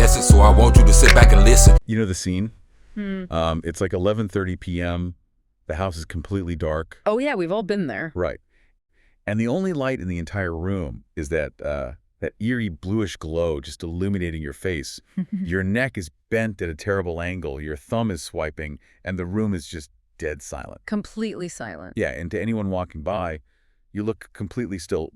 essence, so I want you to sit back and listen. You know the scene? It's like 11:30 p.m. The house is completely dark. Oh yeah, we've all been there. Right. And the only light in the entire room is that eerie bluish glow just illuminating your face. Your neck is bent at a terrible angle, your thumb is swiping, and the room is just dead silent. Completely silent. Yeah, and to anyone walking by, you look completely still,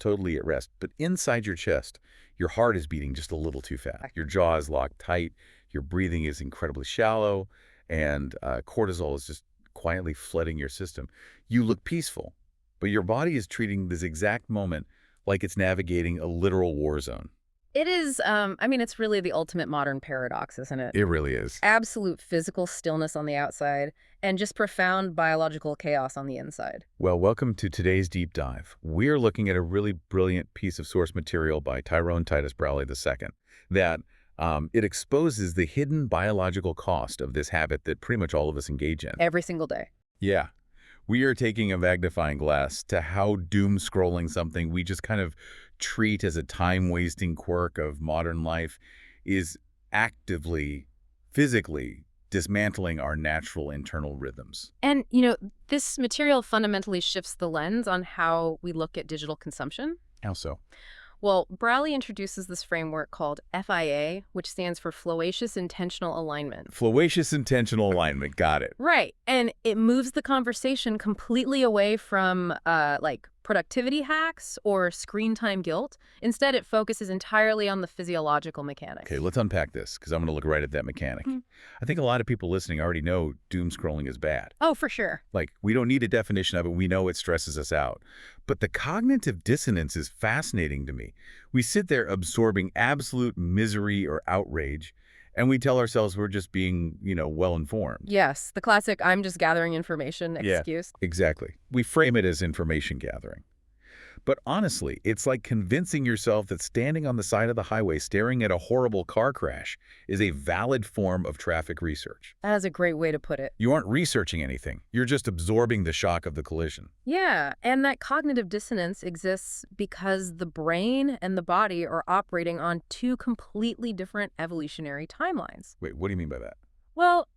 totally at rest. But inside your chest, your heart is beating just a little too fast. Your jaw is locked tight, your breathing is incredibly shallow, and cortisol is just quietly flooding your system. You look peaceful, but your body is treating this exact moment like it's navigating a literal war zone. It is, it's really the ultimate modern paradox, isn't it? It really is. Absolute physical stillness on the outside and just profound biological chaos on the inside. Well, welcome to today's deep dive. We're looking at a really brilliant piece of source material by Tyrone Titus Browley II that it exposes the hidden biological cost of this habit that pretty much all of us engage in. Every single day. Yeah. We are taking a magnifying glass to how doom scrolling something we just kind of treat as a time-wasting quirk of modern life is actively, physically dismantling our natural internal rhythms. And, this material fundamentally shifts the lens on how we look at digital consumption. How so? Well, Browley introduces this framework called FIA, which stands for Flowatious Intentional Alignment. Flowatious Intentional Alignment, got it. Right. And it moves the conversation completely away from, productivity hacks or screen time guilt. Instead, it focuses entirely on the physiological mechanics. Okay, let's unpack this, because I'm going to look right at that mechanic. I think a lot of people listening already know doom scrolling is bad. Oh, for sure. Like, we don't need a definition of it. We know it stresses us out. But the cognitive dissonance is fascinating to me. We sit there absorbing absolute misery or outrage, and we tell ourselves we're just being, well-informed. Yes, the classic "I'm just gathering information" excuse. Yeah, exactly. We frame it as information gathering. But honestly, it's like convincing yourself that standing on the side of the highway staring at a horrible car crash is a valid form of traffic research. That is a great way to put it. You aren't researching anything. You're just absorbing the shock of the collision. Yeah, and that cognitive dissonance exists because the brain and the body are operating on two completely different evolutionary timelines. Wait, what do you mean by that? Well,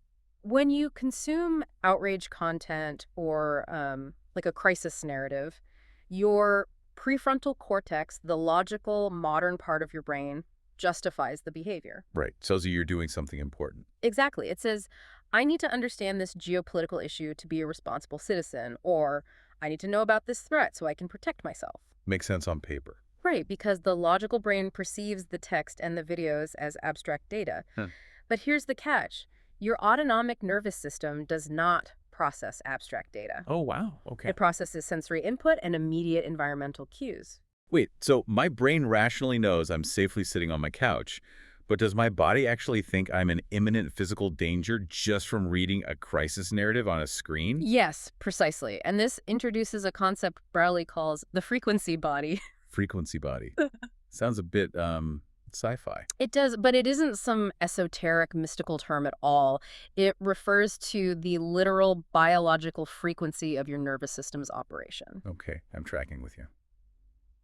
when you consume outrage content or a crisis narrative, your prefrontal cortex, the logical, modern part of your brain, justifies the behavior. Right. Tells you you're doing something important. Exactly. It says, I need to understand this geopolitical issue to be a responsible citizen, or I need to know about this threat so I can protect myself. Makes sense on paper. Right, because the logical brain perceives the text and the videos as abstract data. But here's the catch. Your autonomic nervous system does not process abstract data. Oh, wow. Okay. It processes sensory input and immediate environmental cues. Wait, so my brain rationally knows I'm safely sitting on my couch, but does my body actually think I'm in imminent physical danger just from reading a crisis narrative on a screen? Yes, precisely. And this introduces a concept Browley calls the frequency body. Frequency body. Sounds a bit, sci-fi. It does, but it isn't some esoteric mystical term at all. It refers to the literal biological frequency of your nervous system's operation. Okay, I'm tracking with you.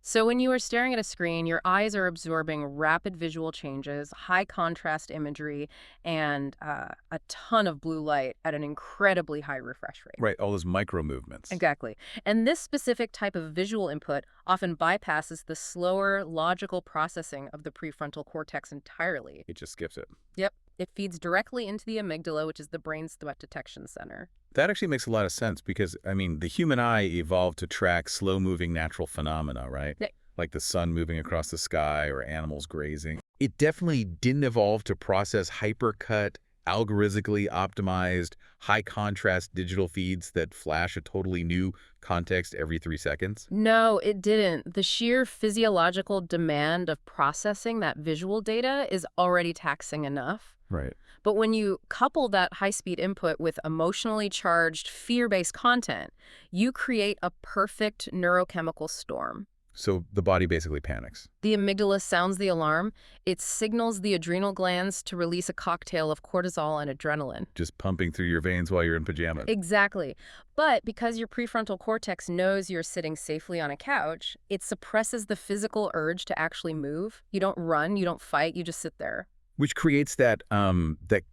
So when you are staring at a screen, your eyes are absorbing rapid visual changes, high contrast imagery, and a ton of blue light at an incredibly high refresh rate. Right, all those micro movements. Exactly. And this specific type of visual input often bypasses the slower, logical processing of the prefrontal cortex entirely. It just skips it. Yep. It feeds directly into the amygdala, which is the brain's threat detection center. That actually makes a lot of sense because, the human eye evolved to track slow-moving natural phenomena, right? Yeah. Like the sun moving across the sky or animals grazing. It definitely didn't evolve to process hypercut, algorithmically optimized, high-contrast digital feeds that flash a totally new context every 3 seconds. No, it didn't. The sheer physiological demand of processing that visual data is already taxing enough. Right. But when you couple that high-speed input with emotionally charged, fear-based content, you create a perfect neurochemical storm. So the body basically panics. The amygdala sounds the alarm. It signals the adrenal glands to release a cocktail of cortisol and adrenaline. Just pumping through your veins while you're in pajamas. Exactly. But because your prefrontal cortex knows you're sitting safely on a couch, it suppresses the physical urge to actually move. You don't run, you don't fight, you just sit there. Which creates that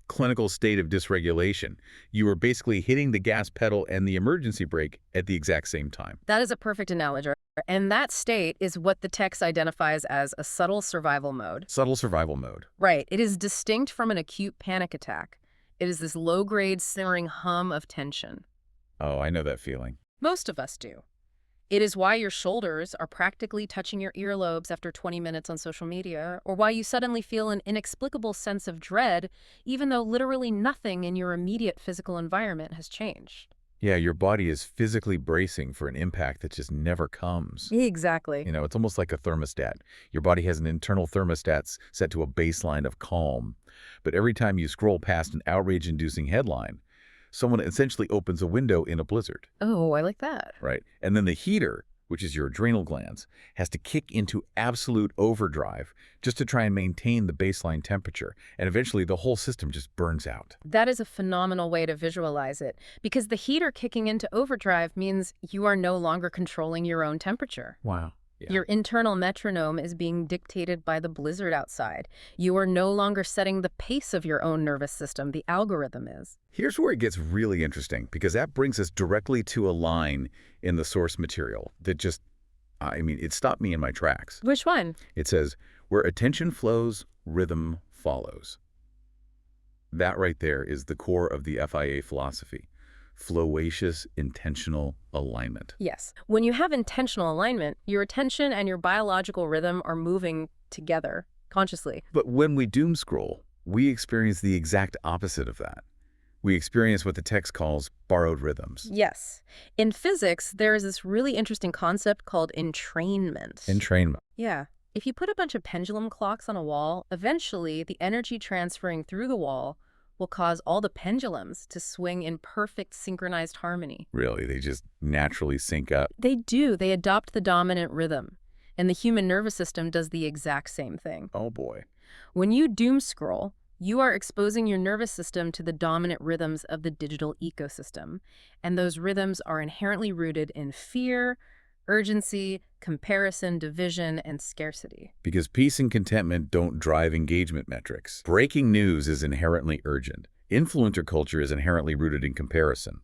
clinical state of dysregulation. You are basically hitting the gas pedal and the emergency brake at the exact same time. That is a perfect analogy. And that state is what the text identifies as a subtle survival mode. Subtle survival mode. Right. It is distinct from an acute panic attack. It is this low-grade simmering hum of tension. Oh, I know that feeling. Most of us do. It is why your shoulders are practically touching your earlobes after 20 minutes on social media, or why you suddenly feel an inexplicable sense of dread, even though literally nothing in your immediate physical environment has changed. Yeah, your body is physically bracing for an impact that just never comes. Exactly. You know, it's almost like a thermostat. Your body has an internal thermostat set to a baseline of calm. But every time you scroll past an outrage-inducing headline, someone essentially opens a window in a blizzard. Oh, I like that. Right. And then the heater, which is your adrenal glands, has to kick into absolute overdrive just to try and maintain the baseline temperature. And eventually the whole system just burns out. That is a phenomenal way to visualize it, because the heater kicking into overdrive means you are no longer controlling your own temperature. Wow. Yeah. Your internal metronome is being dictated by the blizzard outside. You are no longer setting the pace of your own nervous system. The algorithm is. Here's where it gets really interesting, because that brings us directly to a line in the source material that just, it stopped me in my tracks. Which one? It says, where attention flows, rhythm follows. That right there is the core of the FIA philosophy. Flowatious Intentional Alignment. Yes. When you have intentional alignment, your attention and your biological rhythm are moving together consciously. But when we doom scroll, we experience the exact opposite of that. We experience what the text calls borrowed rhythms. Yes. In physics, there is this really interesting concept called entrainment. Entrainment. Yeah. If you put a bunch of pendulum clocks on a wall, eventually the energy transferring through the wall will cause all the pendulums to swing in perfect synchronized harmony. Really, they just naturally sync up. They do. They adopt the dominant rhythm. And the human nervous system does the exact same thing. Oh boy. When you doom scroll, you are exposing your nervous system to the dominant rhythms of the digital ecosystem. And those rhythms are inherently rooted in fear, urgency, comparison, division, and scarcity. Because peace and contentment don't drive engagement metrics. Breaking news is inherently urgent. Influencer culture is inherently rooted in comparison.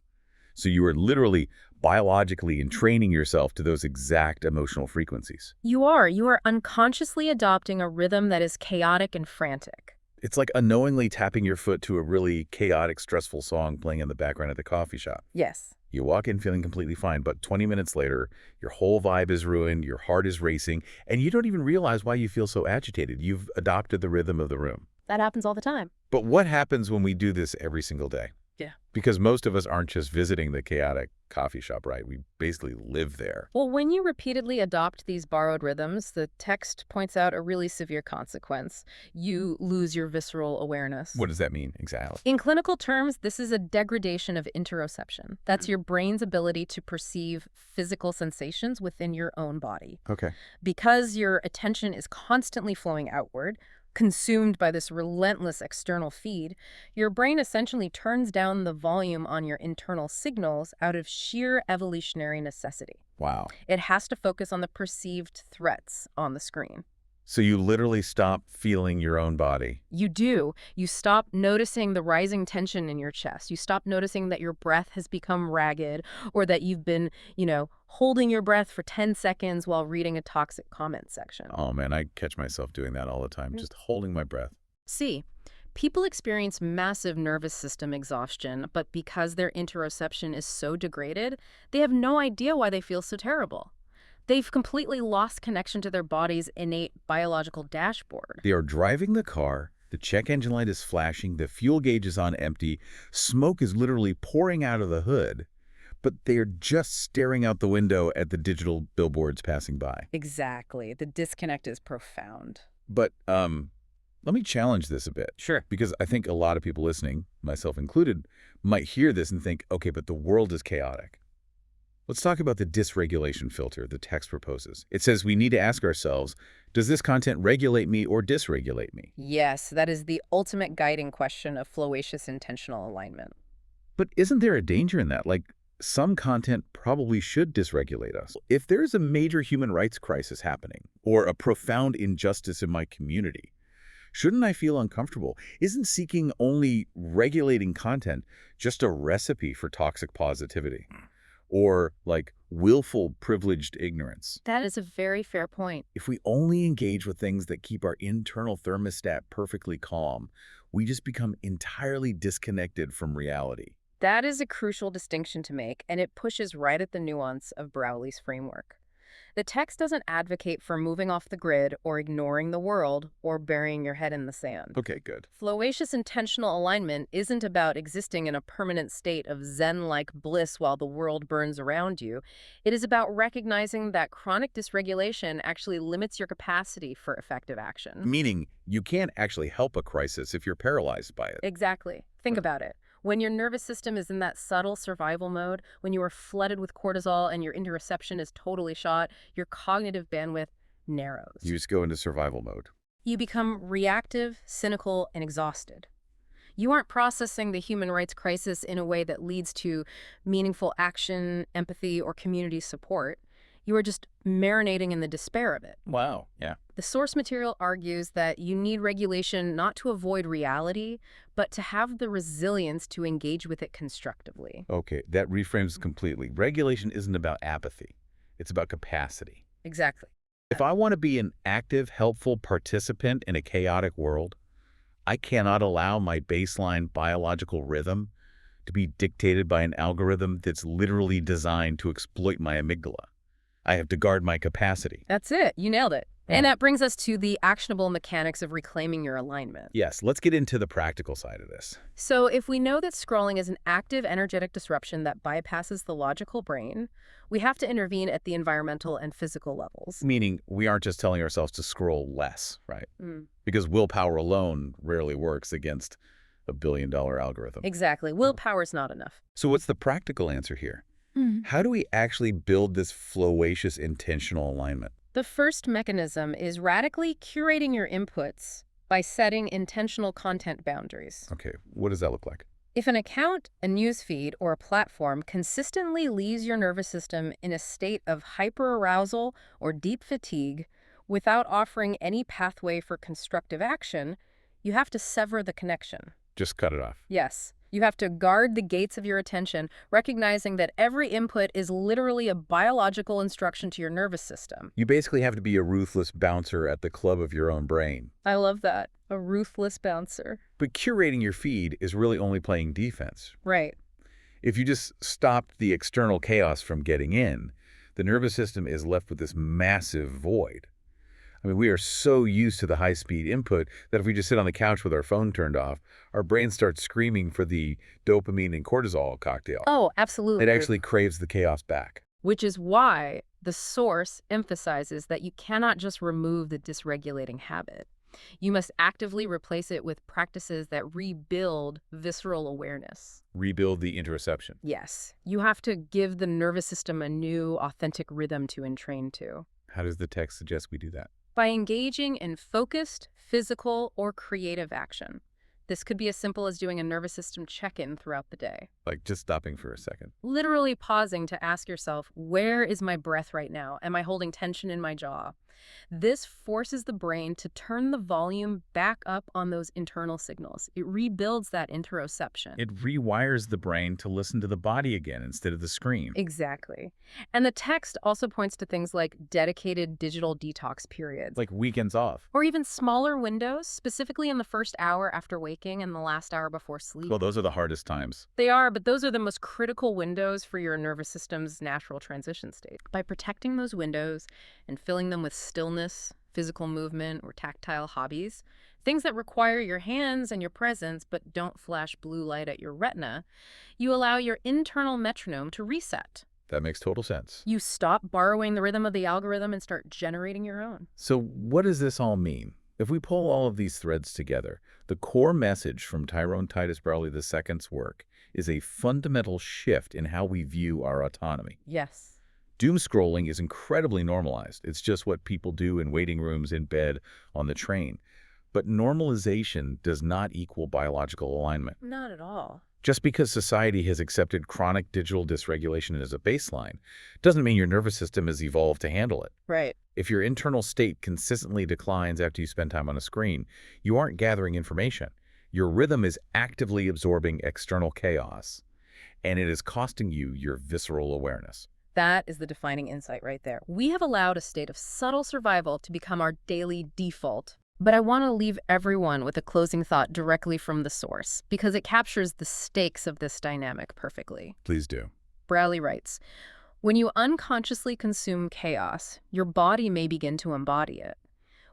So you are literally biologically entraining yourself to those exact emotional frequencies. You are unconsciously adopting a rhythm that is chaotic and frantic. It's like unknowingly tapping your foot to a really chaotic, stressful song playing in the background at the coffee shop. Yes. You walk in feeling completely fine, but 20 minutes later, your whole vibe is ruined, your heart is racing, and you don't even realize why you feel so agitated. You've adopted the rhythm of the room. That happens all the time. But what happens when we do this every single day? Yeah. Because most of us aren't just visiting the chaotic coffee shop, right? We basically live there. Well, when you repeatedly adopt these borrowed rhythms, the text points out a really severe consequence. You lose your visceral awareness. What does that mean exactly? In clinical terms, this is a degradation of interoception. That's your brain's ability to perceive physical sensations within your own body. Okay. Because your attention is constantly flowing outward, consumed by this relentless external feed, your brain essentially turns down the volume on your internal signals out of sheer evolutionary necessity. Wow. It has to focus on the perceived threats on the screen. So you literally stop feeling your own body. You do. You stop noticing the rising tension in your chest. You stop noticing that your breath has become ragged, or that you've been, holding your breath for 10 seconds while reading a toxic comment section. Oh man, I catch myself doing that all the time, just holding my breath. See, people experience massive nervous system exhaustion, but because their interoception is so degraded, they have no idea why they feel so terrible. They've completely lost connection to their body's innate biological dashboard. They are driving the car, the check engine light is flashing, the fuel gauge is on empty, smoke is literally pouring out of the hood, but they are just staring out the window at the digital billboards passing by. Exactly. The disconnect is profound. But let me challenge this a bit. Sure. Because I think a lot of people listening, myself included, might hear this and think, okay, but the world is chaotic. Let's talk about the dysregulation filter the text proposes. It says we need to ask ourselves, does this content regulate me or dysregulate me? Yes, that is the ultimate guiding question of flowatious intentional alignment. But isn't there a danger in that? Like, some content probably should dysregulate us. If there is a major human rights crisis happening or a profound injustice in my community, Shouldn't I feel uncomfortable? Isn't seeking only regulating content just a recipe for toxic positivity? Or, like, willful privileged ignorance? That is a very fair point. If we only engage with things that keep our internal thermostat perfectly calm, we just become entirely disconnected from reality. That is a crucial distinction to make, and it pushes right at the nuance of Browley's framework. The text doesn't advocate for moving off the grid or ignoring the world or burying your head in the sand. Okay, good. Flowatious intentional alignment isn't about existing in a permanent state of Zen-like bliss while the world burns around you. It is about recognizing that chronic dysregulation actually limits your capacity for effective action. Meaning, you can't actually help a crisis if you're paralyzed by it. Exactly. Think about it. When your nervous system is in that subtle survival mode, when you are flooded with cortisol and your interoception is totally shot, your cognitive bandwidth narrows. You just go into survival mode. You become reactive, cynical, and exhausted. You aren't processing the human rights crisis in a way that leads to meaningful action, empathy, or community support. You are just marinating in the despair of it. Wow. Yeah. The source material argues that you need regulation not to avoid reality, but to have the resilience to engage with it constructively. Okay, that reframes completely. Regulation isn't about apathy. It's about capacity. Exactly. If I want to be an active, helpful participant in a chaotic world, I cannot allow my baseline biological rhythm to be dictated by an algorithm that's literally designed to exploit my amygdala. I have to guard my capacity. That's it. You nailed it. Yeah. And that brings us to the actionable mechanics of reclaiming your alignment. Yes, let's get into the practical side of this. So if we know that scrolling is an active energetic disruption that bypasses the logical brain, we have to intervene at the environmental and physical levels. Meaning, we aren't just telling ourselves to scroll less, right? Mm. Because willpower alone rarely works against a billion-dollar algorithm. Exactly. Willpower is not enough. So what's the practical answer here? How do we actually build this flowatious intentional alignment? The first mechanism is radically curating your inputs by setting intentional content boundaries. Okay, what does that look like? If an account, a newsfeed, or a platform consistently leaves your nervous system in a state of hyperarousal or deep fatigue without offering any pathway for constructive action, you have to sever the connection. Just cut it off. Yes. You have to guard the gates of your attention, recognizing that every input is literally a biological instruction to your nervous system. You basically have to be a ruthless bouncer at the club of your own brain. I love that. A ruthless bouncer. But curating your feed is really only playing defense. Right. If you just stopped the external chaos from getting in, the nervous system is left with this massive void. I mean, we are so used to the high-speed input that if we just sit on the couch with our phone turned off, our brain starts screaming for the dopamine and cortisol cocktail. Oh, absolutely. It actually craves the chaos back. Which is why the source emphasizes that you cannot just remove the dysregulating habit. You must actively replace it with practices that rebuild visceral awareness. Rebuild the interoception. Yes. You have to give the nervous system a new, authentic rhythm to entrain to. How does the text suggest we do that? By engaging in focused, physical, or creative action. This could be as simple as doing a nervous system check-in throughout the day. Like just stopping for a second. Literally pausing to ask yourself, where is my breath right now? Am I holding tension in my jaw? This forces the brain to turn the volume back up on those internal signals. It rebuilds that interoception. It rewires the brain to listen to the body again instead of the screen. Exactly. And the text also points to things like dedicated digital detox periods. Like weekends off. Or even smaller windows, specifically in the first hour after waking and the last hour before sleep. Well, those are the hardest times. They are, but those are the most critical windows for your nervous system's natural transition state. By protecting those windows and filling them with stillness, physical movement, or tactile hobbies, things that require your hands and your presence but don't flash blue light at your retina, you allow your internal metronome to reset. That makes total sense. You stop borrowing the rhythm of the algorithm and start generating your own. So what does this all mean? If we pull all of these threads together, the core message from Tyrone Titus Browley II's work is a fundamental shift in how we view our autonomy. Yes. Doom scrolling is incredibly normalized. It's just what people do in waiting rooms, in bed, on the train. But normalization does not equal biological alignment. Not at all. Just because society has accepted chronic digital dysregulation as a baseline doesn't mean your nervous system has evolved to handle it. Right. If your internal state consistently declines after you spend time on a screen, you aren't gathering information. Your rhythm is actively absorbing external chaos, and it is costing you your visceral awareness. That is the defining insight right there. We have allowed a state of subtle survival to become our daily default. But I want to leave everyone with a closing thought directly from the source, because it captures the stakes of this dynamic perfectly. Please do. Browley writes, "When you unconsciously consume chaos, your body may begin to embody it.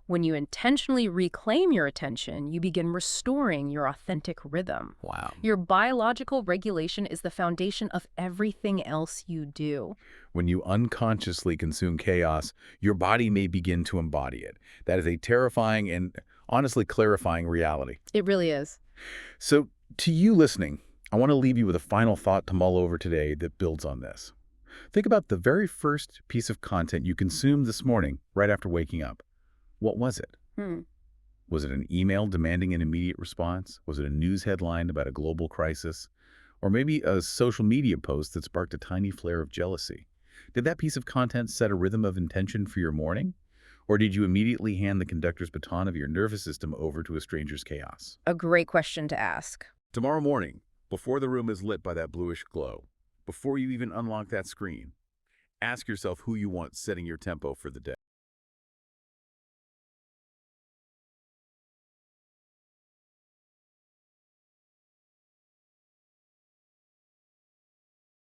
When you intentionally reclaim your attention, you begin restoring your authentic rhythm. Wow. Your biological regulation is the foundation of everything else you do." When you unconsciously consume chaos, your body may begin to embody it. That is a terrifying and honestly clarifying reality. It really is. So, to you listening, I want to leave you with a final thought to mull over today that builds on this. Think about the very first piece of content you consumed this morning right after waking up. What was it? Was it an email demanding an immediate response? Was it a news headline about a global crisis? Or maybe a social media post that sparked a tiny flare of jealousy? Did that piece of content set a rhythm of intention for your morning? Or did you immediately hand the conductor's baton of your nervous system over to a stranger's chaos? A great question to ask. Tomorrow morning, before the room is lit by that bluish glow, before you even unlock that screen, ask yourself who you want setting your tempo for the day.